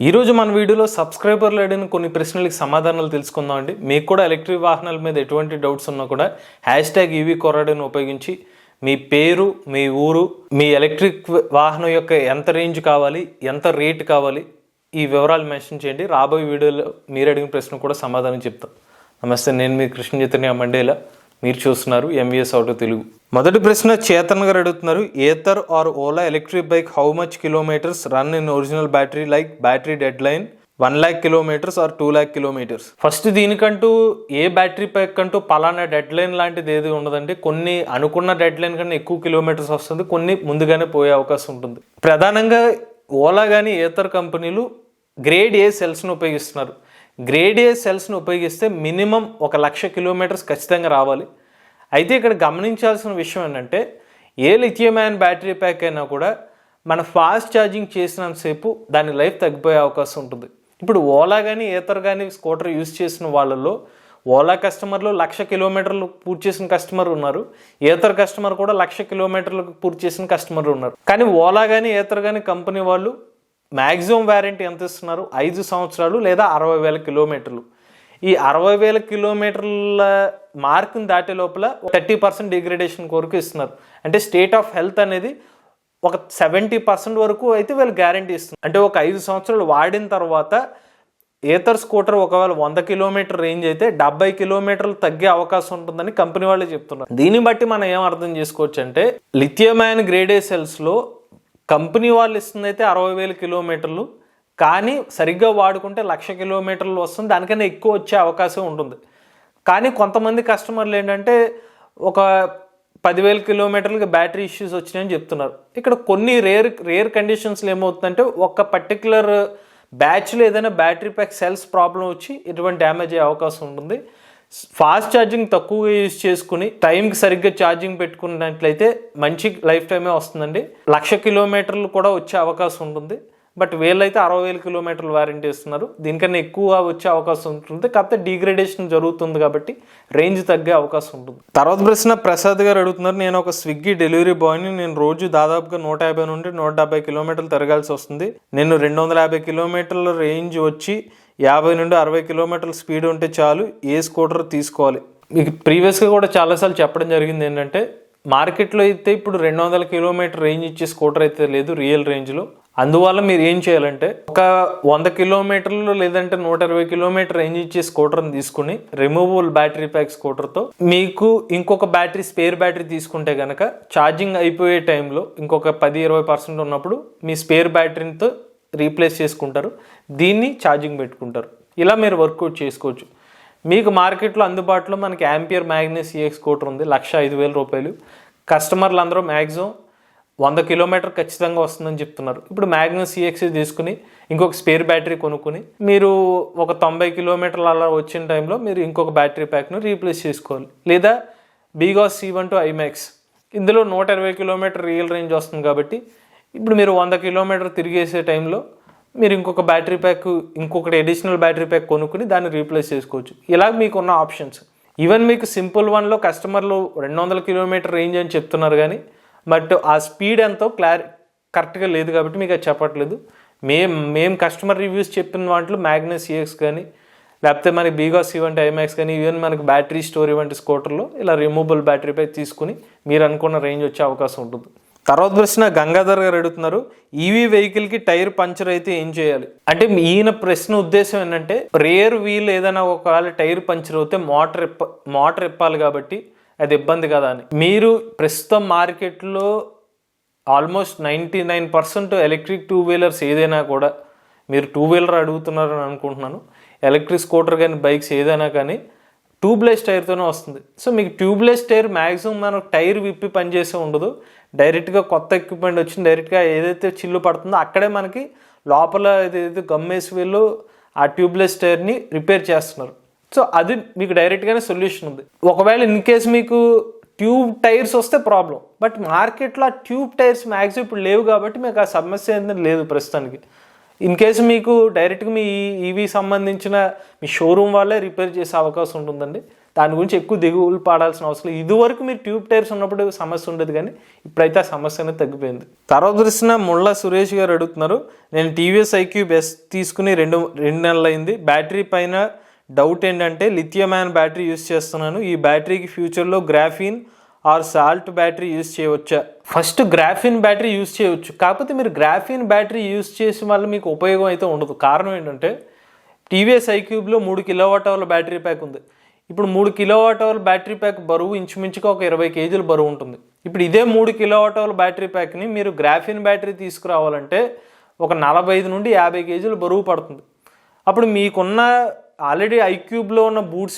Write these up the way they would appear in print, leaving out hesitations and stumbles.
ఈరోజు మన వీడియోలో సబ్స్క్రైబర్లు అడిగిన కొన్ని ప్రశ్నలకు సమాధానాలు తెలుసుకుందాం అండి. మీకు కూడా ఎలక్ట్రిక్ వాహనాల మీద ఎటువంటి డౌట్స్ ఉన్నా కూడా #EV కొరాడని ఉపయోగించి మీ పేరు, మీ ఊరు, మీ ఎలక్ట్రిక్ వాహనం యొక్క ఎంత రేంజ్ కావాలి, ఎంత రేట్ కావాలి, ఈ వివరాలు మెన్షన్ చేయండి. రాబోయే వీడియోలో మీరు అడిగిన ప్రశ్న కూడా సమాధానం చెప్తాం. నమస్తే, నేను మీ కృష్ణ చైతన్య మండేలా. మీరు చూస్తున్నారు MVS ఆటో తెలుగు. మొదటి ప్రశ్న చేతన్ గారు అడుగుతున్నారు. Ather or Ola electric bike how much kilometers run in original battery, like battery dead line 1 lakh kilometers or 2 lakh kilometers? First దీనికంటూ ఏ బ్యాటరీ ప్యాక్ అంటూ పలానా డెడ్ లైన్ లాంటిది ఏది ఉండదండి. కొన్ని అనుకున్న డెడ్ లైన్ కన్నా ఎక్కువ కిలోమీటర్స్ వస్తుంది, కొన్ని ముందుగానే పోయే అవకాశం ఉంటుంది. ప్రధానంగా ఓలా కానీ ఏథర్ కంపెనీలు గ్రేడ్ ఏ సెల్స్ను ఉపయోగిస్తున్నారు. గ్రేడ్ ఏ సెల్స్ను ఉపయోగిస్తే మినిమం 1,00,000 kilometers ఖచ్చితంగా రావాలి. అయితే ఇక్కడ గమనించాల్సిన విషయం ఏంటంటే, ఏ లిథియం అయాన్ బ్యాటరీ ప్యాక్ అయినా కూడా మన ఫాస్ట్ ఛార్జింగ్ చేసినంతసేపు దాని లైఫ్ తగ్గిపోయే అవకాశం ఉంటుంది. ఇప్పుడు ఓలా కానీ ఏథర్ కానీ స్కూటర్ యూజ్ చేసిన వాళ్ళలో ఓలా కస్టమర్లు 1,00,000 kilometers పూర్తి చేసిన కస్టమర్ ఉన్నారు, ఏథర్ కస్టమర్ కూడా 1,00,000 kilometers పూర్తి చేసిన కస్టమర్ ఉన్నారు. కానీ ఓలా కానీ ఏథర్ కానీ కంపెనీ వాళ్ళు మ్యాక్సిమం వ్యారంటీ ఎంత ఇస్తున్నారు? 5 సంవత్సరాలు లేదా 60,000 kilometers. ఈ 60,000 kilometers మార్కుని దాటే లోపల 30% డిగ్రేడేషన్ కొరకు ఇస్తున్నారు. అంటే స్టేట్ ఆఫ్ హెల్త్ అనేది ఒక 70% వరకు అయితే వీళ్ళు గ్యారంటీ ఇస్తున్నారు. అంటే ఒక 5 సంవత్సరాలు వాడిన తర్వాత ఏథర్ స్కూటర్ ఒకవేళ 100 kilometers రేంజ్ అయితే 70 kilometers తగ్గే అవకాశం ఉంటుందని కంపెనీ వాళ్ళే చెప్తున్నారు. దీన్ని బట్టి మనం ఏం అర్థం చేసుకోవచ్చు అంటే, లిథియం అయాన్ గ్రేడ్ ఏ సెల్స్లో కంపెనీ వాళ్ళు ఇస్తుంది అయితే 60,000 kilometers, కానీ సరిగ్గా వాడుకుంటే 1,00,000 kilometers వస్తుంది, దానికన్నా ఎక్కువ వచ్చే అవకాశం ఉంటుంది. కానీ కొంతమంది కస్టమర్లు ఏంటంటే ఒక 10,000 kilometers బ్యాటరీ ఇష్యూస్ వచ్చినాయని చెప్తున్నారు. ఇక్కడ కొన్ని రేర్ కండిషన్స్లో ఏమవుతుందంటే, ఒక పర్టికులర్ బ్యాచ్లో ఏదైనా బ్యాటరీ ప్యాక్ సెల్స్ ప్రాబ్లం వచ్చి ఇటువంటి డ్యామేజ్ అయ్యే అవకాశం ఉంటుంది. ఫాస్ట్ ఛార్జింగ్ తక్కువగా యూజ్ చేసుకుని టైంకి సరిగ్గా ఛార్జింగ్ పెట్టుకున్నట్లయితే మంచి లైఫ్ టైమే వస్తుందండి. 1,00,000 kilometers కూడా వచ్చే అవకాశం ఉంటుంది. బట్ వీళ్ళైతే 60,000 kilometers వారంటీ ఇస్తున్నారు. దీనికన్నా ఎక్కువ వచ్చే అవకాశం ఉంటుంది, కాకపోతే డిగ్రేడేషన్ జరుగుతుంది కాబట్టి రేంజ్ తగ్గే అవకాశం ఉంటుంది. తర్వాత ప్రశ్న ప్రసాద్ గారు అడుగుతున్నారు. నేను ఒక స్విగ్గీ డెలివరీ బాయ్ని. నేను రోజు దాదాపుగా 150 నుండి 170 kilometers తిరగాల్సి వస్తుంది. నేను 250 kilometers రేంజ్ వచ్చి 50 నుండి 60 kilometers స్పీడ్ ఉంటే చాలు, ఏ స్కూటర్ తీసుకోవాలి? మీకు ప్రీవియస్గా కూడా చాలాసార్లు చెప్పడం జరిగింది ఏంటంటే, మార్కెట్లో అయితే ఇప్పుడు 200 kilometers రేంజ్ ఇచ్చే స్కూటర్ అయితే లేదు రియల్ రేంజ్లో. అందువల్ల మీరు ఏం చేయాలంటే, ఒక 100 kilometers లేదంటే 120 kilometers రేంజ్ ఇచ్చే స్కూటర్ని తీసుకుని రిమూవబుల్ బ్యాటరీ ప్యాక్ స్కూటర్తో మీకు ఇంకొక బ్యాటరీ, స్పేర్ బ్యాటరీ తీసుకుంటే కనుక ఛార్జింగ్ అయిపోయే టైంలో ఇంకొక 10-20% ఉన్నప్పుడు మీ స్పేర్ బ్యాటరీతో రీప్లేస్ చేసుకుంటారు, దీన్ని ఛార్జింగ్ పెట్టుకుంటారు. ఇలా మీరు వర్కౌట్ చేసుకోవచ్చు. మీకు మార్కెట్లో అందుబాటులో మనకి ఆంపియర్ మ్యాగ్నస్ EX స్కూటర్ ఉంది, 1,05,000 రూపాయలు. కస్టమర్లు అందరూ మ్యాక్సిమం 100 kilometers ఖచ్చితంగా వస్తుందని చెప్తున్నారు. ఇప్పుడు మ్యాగ్నస్ EX తీసుకుని ఇంకొక స్పేర్ బ్యాటరీ కొనుక్కుని మీరు ఒక 90 kilometers అలా వచ్చిన టైంలో మీరు ఇంకొక బ్యాటరీ ప్యాక్ను రీప్లేస్ చేసుకోవాలి. లేదా బీగాస్ C12 IMAX, ఇందులో 120 kilometers రియల్ రేంజ్ వస్తుంది కాబట్టి ఇప్పుడు మీరు 100 kilometers తిరిగేసే టైంలో మీరు ఇంకొక బ్యాటరీ ప్యాక్, ఇంకొకటి అడిషనల్ బ్యాటరీ ప్యాక్ కొనుక్కుని దాన్ని రీప్లేస్ చేసుకోవచ్చు. ఇలా మీకున్న ఆప్షన్స్. ఈవెన్ మీకు సింపుల్ వన్లో కస్టమర్లు 200 kilometers రేంజ్ అని చెప్తున్నారు, కానీ బట్ ఆ స్పీడ్ ఎంతో కరెక్ట్గా లేదు కాబట్టి మీకు అది చెప్పట్లేదు. మేము కస్టమర్ రివ్యూస్ చెప్పిన వాటిలో మ్యాగ్నస్ EX కానీ లేకపోతే మనకి బీగాస్ C12 IMAX కానీ ఈవెన్ మనకి బ్యాటరీ స్టోర్ ఇవంటి స్కూటర్లో ఇలా రిమూవబుల్ బ్యాటరీ ప్యాక్ తీసుకుని మీరు అనుకున్న రేంజ్ వచ్చే అవకాశం ఉంటుంది. తర్వాత ప్రశ్న గంగాధర్ గారు అడుగుతున్నారు. ఈవీ వెహికల్కి టైర్ పంచర్ అయితే ఏం చేయాలి? అంటే ఈయన ప్రశ్న ఉద్దేశం ఏంటంటే, రేర్ వీల్ ఏదైనా ఒకవేళ టైర్ పంచర్ అవుతే మోటార్ ఇప్పాలి కాబట్టి అది ఇబ్బంది కదా అని. మీరు ప్రస్తుతం మార్కెట్లో ఆల్మోస్ట్ 99% ఎలక్ట్రిక్ 2-wheelers ఏదైనా కూడా, మీరు 2-wheeler అడుగుతున్నారని అనుకుంటున్నాను, ఎలక్ట్రిక్ స్కూటర్ కానీ బైక్స్ ఏదైనా కానీ ట్యూబ్లెస్ టైర్తోనే వస్తుంది. సో మీకు ట్యూబ్లెస్ టైర్ మ్యాక్సిమం మనకు టైర్ విప్పి పనిచేసే ఉండదు. డైరెక్ట్గా కొత్త ఎక్విప్మెంట్ వచ్చింది, డైరెక్ట్గా ఏదైతే చిల్లు పడుతుందో అక్కడే మనకి లోపల ఏదైతే గమ్మేసి వీళ్ళు ఆ ట్యూబ్లెస్ టైర్ని రిపేర్ చేస్తున్నారు. సో అది మీకు డైరెక్ట్గానే సొల్యూషన్ ఉంది. ఒకవేళ ఇన్ కేసు మీకు ట్యూబ్ టైర్స్ వస్తే ప్రాబ్లం, బట్ మార్కెట్లో ఆ ట్యూబ్ టైర్స్ మ్యాక్సిమం ఇప్పుడు లేవు కాబట్టి మీకు ఆ సమస్య ఏంటంటే లేదు ప్రస్తుతానికి. ఇన్ కేసు మీకు డైరెక్ట్గా మీ ఈవీ సంబంధించిన మీ షోరూమ్ వాళ్ళే రిపేర్ చేసే అవకాశం ఉంటుందండి. దాని గురించి ఎక్కువ దిగులు పడాల్సిన అవసరం. ఇదివరకు మీరు ట్యూబ్ టైర్స్ ఉన్నప్పుడు సమస్య ఉండేది, కానీ ఇప్పుడైతే ఆ సమస్య అనేది తగ్గిపోయింది. తర్వాత ప్రశ్న ముళ్ళ సురేష్ గారు అడుగుతున్నారు, నేను టీవీఎస్ ఐక్యూబ్ ఎస్ తీసుకుని రెండు నెలలు అయింది. బ్యాటరీ పైన డౌట్ ఏంటంటే లిథియం అయాన్ బ్యాటరీ యూస్ చేస్తున్నాను. ఈ బ్యాటరీకి ఫ్యూచర్లో graphene or salt battery use చేయవచ్చా? ఫస్ట్ గ్రాఫీన్ బ్యాటరీ యూస్ చేయవచ్చు, కాకపోతే మీరు గ్రాఫీన్ బ్యాటరీ యూస్ చేసిన వల్ల మీకు ఉపయోగం అయితే ఉండదు. కారణం ఏంటంటే టీవీఎస్ ఐక్యూబ్లో 3 kWh బ్యాటరీ ప్యాక్ ఉంది. ఇప్పుడు 3 kWh బ్యాటరీ ప్యాక్ బరువు ఇంచుమించుగా ఒక 20 kg బరువు ఉంటుంది. ఇప్పుడు ఇదే 3 kWh బ్యాటరీ ప్యాక్ని మీరు గ్రాఫీన్ బ్యాటరీ తీసుకురావాలంటే ఒక 45 నుండి 50 kg బరువు పడుతుంది. అప్పుడు మీకున్న ఆల్రెడీ ఐక్యూబ్లో ఉన్న బూట్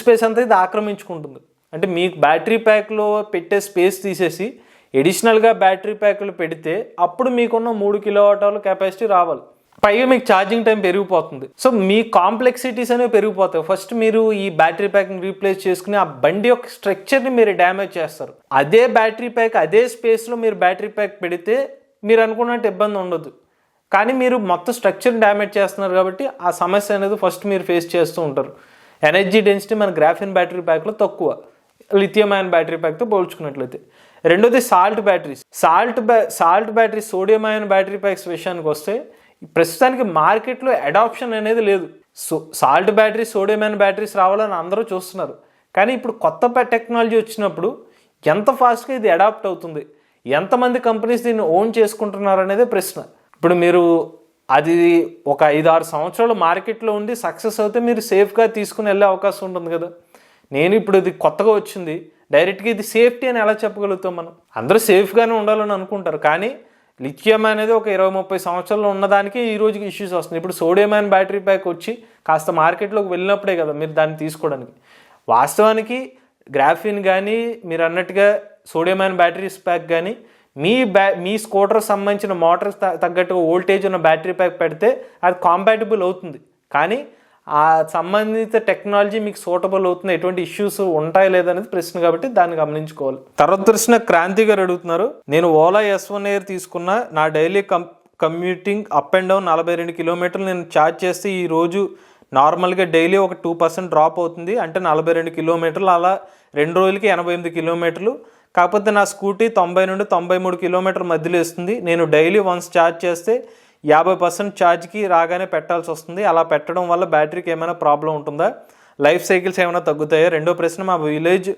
స్పేస్ అంతా ఇది ఆక్రమించుకుంటుంది. అంటే మీకు బ్యాటరీ ప్యాక్లో పెట్టే స్పేస్ తీసేసి ఎడిషనల్గా బ్యాటరీ ప్యాక్లు పెడితే అప్పుడు మీకున్న 3 kWh కెపాసిటీ రావాలి. పైగా మీకు ఛార్జింగ్ టైం పెరిగిపోతుంది. సో మీ కాంప్లెక్సిటీస్ అనేవి పెరిగిపోతాయి. ఫస్ట్ మీరు ఈ బ్యాటరీ ప్యాక్ని రీప్లేస్ చేసుకుని ఆ బండి యొక్క స్ట్రక్చర్ని మీరు డ్యామేజ్ చేస్తారు. అదే బ్యాటరీ ప్యాక్ అదే స్పేస్లో మీరు బ్యాటరీ ప్యాక్ పెడితే మీరు అనుకున్నట్టు ఇబ్బంది ఉండదు, కానీ మీరు మొత్తం స్ట్రక్చర్ని డ్యామేజ్ చేస్తున్నారు కాబట్టి ఆ సమస్య అనేది ఫస్ట్ మీరు ఫేస్ చేస్తూ ఉంటారు. ఎనర్జీ డెన్సిటీ మన గ్రాఫిన్ బ్యాటరీ ప్యాక్లో తక్కువ లిథియం అయాన్ బ్యాటరీ ప్యాక్తో పోల్చుకున్నట్లయితే. రెండోది salt batteries. Salt battery sodium ion battery packs విషయానికి వస్తే ప్రస్తుతానికి మార్కెట్లో అడాప్షన్ అనేది లేదు. Salt battery sodium ion batteries రావాలని అందరూ చూస్తున్నారు, కానీ ఇప్పుడు కొత్త టెక్నాలజీ వచ్చినప్పుడు ఎంత ఫాస్ట్గా ఇది అడాప్ట్ అవుతుంది, ఎంతమంది కంపెనీస్ దీన్ని ఓన్ చేసుకుంటున్నారు అనేది ప్రశ్న. ఇప్పుడు మీరు అది ఒక 5-6 సంవత్సరాలు మార్కెట్లో ఉండి సక్సెస్ అవుతే మీరు సేఫ్గా తీసుకుని వెళ్ళే అవకాశం ఉంటుంది కదా. నేను ఇప్పుడు ఇది కొత్తగా వచ్చింది, డైరెక్ట్గా ఇది సేఫ్టీ అని ఎలా చెప్పగలుగుతాం? మనం అందరూ సేఫ్గానే ఉండాలని అనుకుంటారు, కానీ లిథియం అనేది ఒక 20-30 సంవత్సరాలు ఉన్నదానికి ఈ రోజుకి ఇష్యూస్ వస్తుంది. ఇప్పుడు సోడియం అయాన్ బ్యాటరీ ప్యాక్ వచ్చి కాస్త మార్కెట్లోకి వెళ్ళినప్పుడే కదా మీరు దాన్ని తీసుకోవడానికి. వాస్తవానికి గ్రాఫిన్ కానీ మీరు అన్నట్టుగా సోడియం అయాన్ బ్యాటరీస్ ప్యాక్ కానీ మీ స్కూటర్ సంబంధించిన మోటార్ తగ్గట్టుగా వోల్టేజ్ ఉన్న బ్యాటరీ ప్యాక్ పెడితే అది కాంపాటిబుల్ అవుతుంది, కానీ ఆ సంబంధిత టెక్నాలజీ మీకు సూటబుల్ అవుతుంది, ఎటువంటి ఇష్యూస్ ఉంటాయి లేదనేది ప్రశ్న, కాబట్టి దాన్ని గమనించుకోవాలి. తర్వాత ప్రశ్న క్రాంతి గారు అడుగుతున్నారు, నేను ఓలా S1 Air తీసుకున్న, నా daily commuting up and down 42 కిలోమీటర్లు నేను ఛార్జ్ చేస్తే ఈ రోజు నార్మల్గా డైలీ ఒక 2% డ్రాప్ అవుతుంది, అంటే 42 కిలోమీటర్లు, అలా 2 రోజులకి 88 కిలోమీటర్లు. కాకపోతే నా స్కూటీ 90 నుండి 93 కిలోమీటర్ల మధ్యలో ఇస్తుంది. నేను డైలీ వన్స్ ఛార్జ్ చేస్తే 50% ఛార్జ్కి రాగానే పెట్టాల్సి వస్తుంది. అలా పెట్టడం వల్ల బ్యాటరీకి ఏమైనా ప్రాబ్లం ఉంటుందా? లైఫ్ సైకిల్స్ ఏమైనా తగ్గుతాయా? రెండో ప్రశ్న, మా విలేజ్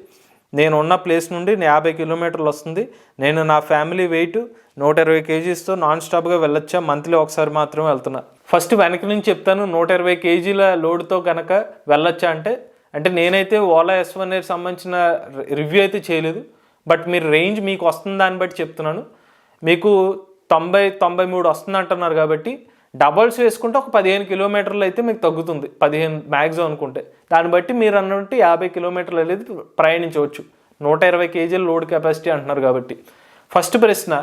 నేను ఉన్న ప్లేస్ నుండి 50 కిలోమీటర్లు వస్తుంది. నేను నా ఫ్యామిలీ వెయిట్ 120 kgsతో నాన్ స్టాప్గా వెళ్ళొచ్చా? మంత్లీ ఒకసారి మాత్రమే వెళ్తున్నా. ఫస్ట్ వెనక నుంచి చెప్తాను, 120 kgల లోడ్తో కనుక వెళ్ళొచ్చా అంటే నేనైతే ఓలా S1 Air సంబంధించిన రివ్యూ అయితే చేయలేదు, బట్ మీరు రేంజ్ మీకు వస్తుంది దాన్ని బట్టి చెప్తున్నాను. మీకు 90-93 వస్తుంది అంటున్నారు కాబట్టి డబల్స్ వేసుకుంటే ఒక 15 కిలోమీటర్లు అయితే మీకు తగ్గుతుంది, 15 మ్యాక్సిమం అనుకుంటే. దాన్ని బట్టి మీరు అన్నట్టు 50 కిలోమీటర్లు అనేది ప్రయాణించవచ్చు. 120 kgల లోడ్ కెపాసిటీ అంటున్నారు కాబట్టి. ఫస్ట్ ప్రశ్న,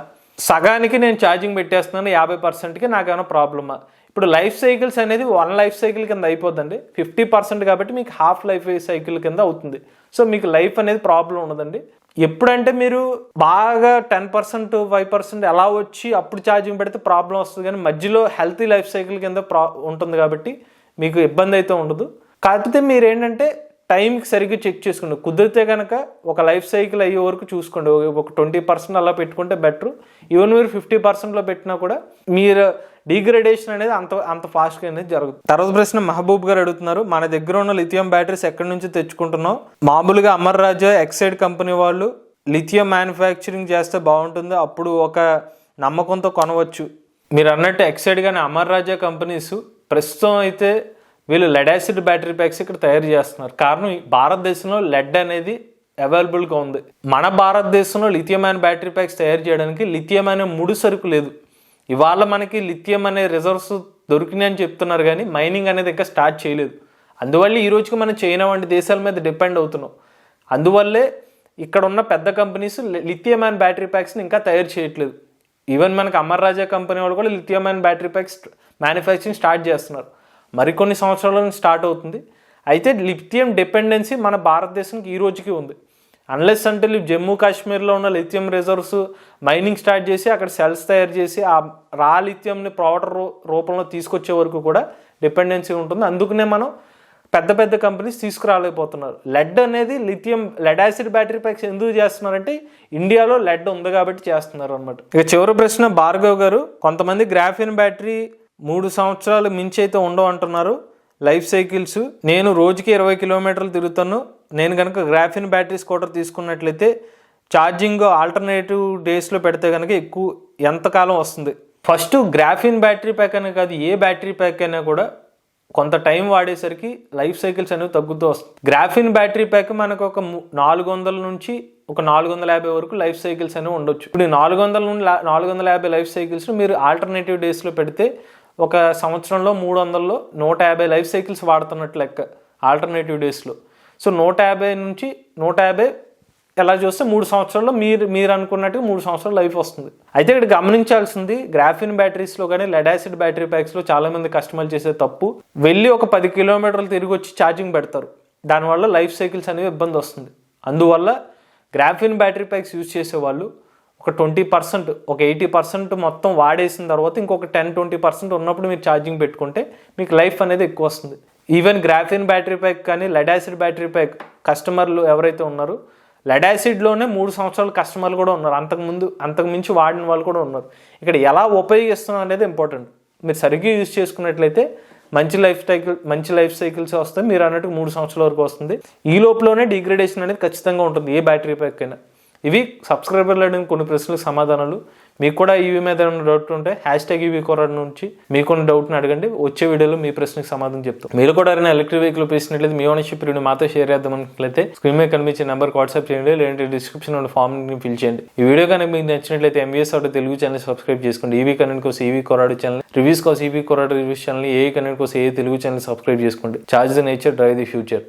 సగానికి నేను ఛార్జింగ్ పెట్టేస్తున్నాను 50%కి, నాకేమైనా ప్రాబ్లమా? ఇప్పుడు లైఫ్ సైకిల్స్ అనేది 1 లైఫ్ సైకిల్ కింద అయిపోద్దండి, 50% కాబట్టి మీకు హాఫ్ లైఫ్ సైకిల్ కింద అవుతుంది. సో మీకు లైఫ్ అనేది ప్రాబ్లం ఉండదండి. ఎప్పుడంటే మీరు బాగా 10% 5% ఎలా వచ్చి అప్పుడు ఛార్జింగ్ పెడితే ప్రాబ్లం వస్తుంది, కానీ మధ్యలో హెల్తీ లైఫ్ సైకిల్ కింద ఉంటుంది కాబట్టి మీకు ఇబ్బంది అయితే ఉండదు. కాకపోతే మీరు ఏంటంటే టైంకి సరిగ్గా చెక్ చేసుకోండి. కుదిరితే కనుక ఒక లైఫ్ సైకిల్ అయ్యే వరకు చూసుకోండి, ఒక 20% అలా పెట్టుకుంటే బెటర్. ఈవెన్ మీరు 50%లో పెట్టినా కూడా మీరు డిగ్రేడేషన్ అనేది అంత ఫాస్ట్గా అనేది జరుగుతుంది. తర్వాత ప్రశ్న మహబూబ్ గారు అడుగుతున్నారు, మన దగ్గర ఉన్న లిథియం బ్యాటరీస్ ఎక్కడి నుంచి తెచ్చుకుంటున్నాం? మామూలుగా అమర్ రాజా ఎక్సైడ్ కంపెనీ వాళ్ళు లిథియం మ్యానుఫ్యాక్చరింగ్ చేస్తే బాగుంటుంది, అప్పుడు ఒక నమ్మకంతో కొనవచ్చు. మీరు అన్నట్టు ఎక్సైడ్ కానీ అమర్ రాజా కంపెనీస్ ప్రస్తుతం అయితే వీళ్ళు లెడ్ యాసిడ్ బ్యాటరీ ప్యాక్స్ ఇక్కడ తయారు చేస్తున్నారు. కారణం భారతదేశంలో లెడ్ అనేది అవైలబుల్గా ఉంది. మన భారతదేశంలో లిథియం అయాన్ బ్యాటరీ ప్యాక్స్ తయారు చేయడానికి లిథియం అనే ముడి సరుకు లేదు. ఇవాళ మనకి లిథియం అనే రిజర్వ్స్ దొరికినాయని చెప్తున్నారు, కానీ మైనింగ్ అనేది ఇంకా స్టార్ట్ చేయలేదు. అందువల్ల ఈ రోజుకి మనం చైనా వంటి దేశాల మీద డిపెండ్ అవుతున్నాం. అందువల్లే ఇక్కడ ఉన్న పెద్ద కంపెనీస్ లిథియం అయాన్ బ్యాటరీ ప్యాక్స్ని ఇంకా తయారు చేయట్లేదు. ఈవెన్ మనకి అమర్ రాజా కంపెనీ వాళ్ళు కూడా lithium ion battery packs manufacturing start చేస్తున్నారు. మరికొన్ని సంవత్సరాల స్టార్ట్ అవుతుంది. అయితే లిథియం డిపెండెన్సీ మన భారతదేశానికి ఈ రోజుకి ఉంది. అన్లెస్ అంటే జమ్మూ కాశ్మీర్లో ఉన్న లిథియం రిజర్వ్స్ మైనింగ్ స్టార్ట్ చేసి అక్కడ సెల్స్ తయారు చేసి ఆ రా లిథియంని పౌడర్ రూపంలో తీసుకొచ్చే వరకు కూడా డిపెండెన్సీ ఉంటుంది. అందుకనే మనం పెద్ద పెద్ద కంపెనీస్ తీసుకురాలేకపోతున్నారు. లెడ్ యాసిడ్ బ్యాటరీ ప్యాక్స్ ఎందుకు చేస్తున్నారంటే ఇండియాలో లెడ్ ఉంది కాబట్టి చేస్తున్నారు అనమాట. ఇక చివరి ప్రశ్న భార్గవ్ గారు, కొంతమంది గ్రాఫిన్ బ్యాటరీ 3 సంవత్సరాలు మించి అయితే ఉండవు అంటున్నారు లైఫ్ సైకిల్స్. నేను రోజుకి 20 కిలోమీటర్లు తిరుగుతాను. నేను కనుక గ్రాఫిన్ బ్యాటరీ స్కూటర్ తీసుకున్నట్లయితే ఛార్జింగ్ ఆల్టర్నేటివ్ డేస్లో పెడితే కనుక ఎంతకాలం వస్తుంది? ఫస్ట్ గ్రాఫిన్ బ్యాటరీ ప్యాక్ అనే కాదు, ఏ బ్యాటరీ ప్యాక్ అయినా కూడా కొంత టైం వాడేసరికి లైఫ్ సైకిల్స్ అనేవి తగ్గుతూ వస్తుంది. గ్రాఫిన్ బ్యాటరీ ప్యాక్ మనకు ఒక 400 నుంచి ఒక 450 వరకు లైఫ్ సైకిల్స్ అనేవి ఉండొచ్చు. ఇప్పుడు 400 నుండి 450 లైఫ్ సైకిల్స్ మీరు ఆల్టర్నేటివ్ డేస్లో పెడితే ఒక సంవత్సరంలో 300లో 150 లైఫ్ సైకిల్స్ వాడుతున్నట్టు లెక్క ఆల్టర్నేటివ్ డేస్లో. సో 150 నుంచి 150 ఎలా చూస్తే 3 సంవత్సరాల్లో మీరు అనుకున్నట్టుగా 3 సంవత్సరాలు లైఫ్ వస్తుంది. అయితే ఇక్కడ గమనించాల్సింది, గ్రాఫిన్ బ్యాటరీస్లో కానీ లెడ్ యాసిడ్ బ్యాటరీ ప్యాక్స్లో చాలామంది కస్టమర్లు చేసే తప్పు, వెళ్ళి ఒక 10 కిలోమీటర్లు తిరిగి వచ్చి ఛార్జింగ్ పెడతారు. దానివల్ల లైఫ్ సైకిల్స్ అనేవి ఇబ్బంది వస్తుంది. అందువల్ల గ్రాఫిన్ బ్యాటరీ ప్యాక్స్ యూజ్ చేసేవాళ్ళు ఒక 20%, ఒక 80% మొత్తం వాడేసిన తర్వాత ఇంకొక 10-20% ఉన్నప్పుడు మీరు ఛార్జింగ్ పెట్టుకుంటే మీకు లైఫ్ అనేది ఎక్కువ వస్తుంది. ఈవెన్ గ్రాఫిన్ బ్యాటరీ ప్యాక్ కానీ లెడ్ యాసిడ్ బ్యాటరీ ప్యాక్ కస్టమర్లు ఎవరైతే ఉన్నారో, లెడ్ యాసిడ్లోనే 3 సంవత్సరాల కస్టమర్లు కూడా ఉన్నారు, అంతకు మించి వాడిన వాళ్ళు కూడా ఉన్నారు. ఇక్కడ ఎలా ఉపయోగిస్తున్నాం అనేది ఇంపార్టెంట్. మీరు సరిగ్గా యూజ్ చేసుకున్నట్లయితే మంచి లైఫ్ సైకిల్స్ వస్తాయి. మీరు అన్నట్టు 3 సంవత్సరాల వరకు వస్తుంది. ఈ లోపలనే డిగ్రేడేషన్ అనేది ఖచ్చితంగా ఉంటుంది ఏ బ్యాటరీ ప్యాక్ అయినా. ఇవి సబ్స్క్రైబర్లు అడిగిన కొన్ని ప్రశ్నలకు సమాధానాలు. మీకు కూడా ఈవీ మీద ఏమైనా డౌట్ ఉంటే #EV కొరాడు నుంచి మీకున్న డౌట్ని అడగండి. వచ్చే వీడియోలో మీ ప్రశ్నకు సమాధానం చెప్తాం. మీరు కూడా ఎవరైనా ఎలక్ట్రిక్ వెహికల్ ఉపయోగించినట్లయితే మీ ఓనర్షిప్ రివ్యూ మాతో షేర్ చేద్దాం అనుకున్నట్లయితే స్క్రీన్ మీద కనిపించే నెంబర్కి వాట్సాప్ చేయండి, లేదంటే డిస్క్రిప్షన్ ఉన్న ఫామ్ని ఫిల్ చేయండి. ఈ వీడియో కనుక మీకు నచ్చినట్లయితే MVS auto Telugu channel subscribe చేసుకోండి. ఈవీ కంటెంట్ కోసం ఈవీ కొరాడు ఛానల్, రివ్యూస్ కోసం ఈవీ కొరాడు రివ్యూస్ ఛానల్, ఏ కంటెంట్ కోసం ఏ తెలుగు ఛానల్ సబ్స్క్రైబ్ చేసుకోండి. Charge the nature, drive the future.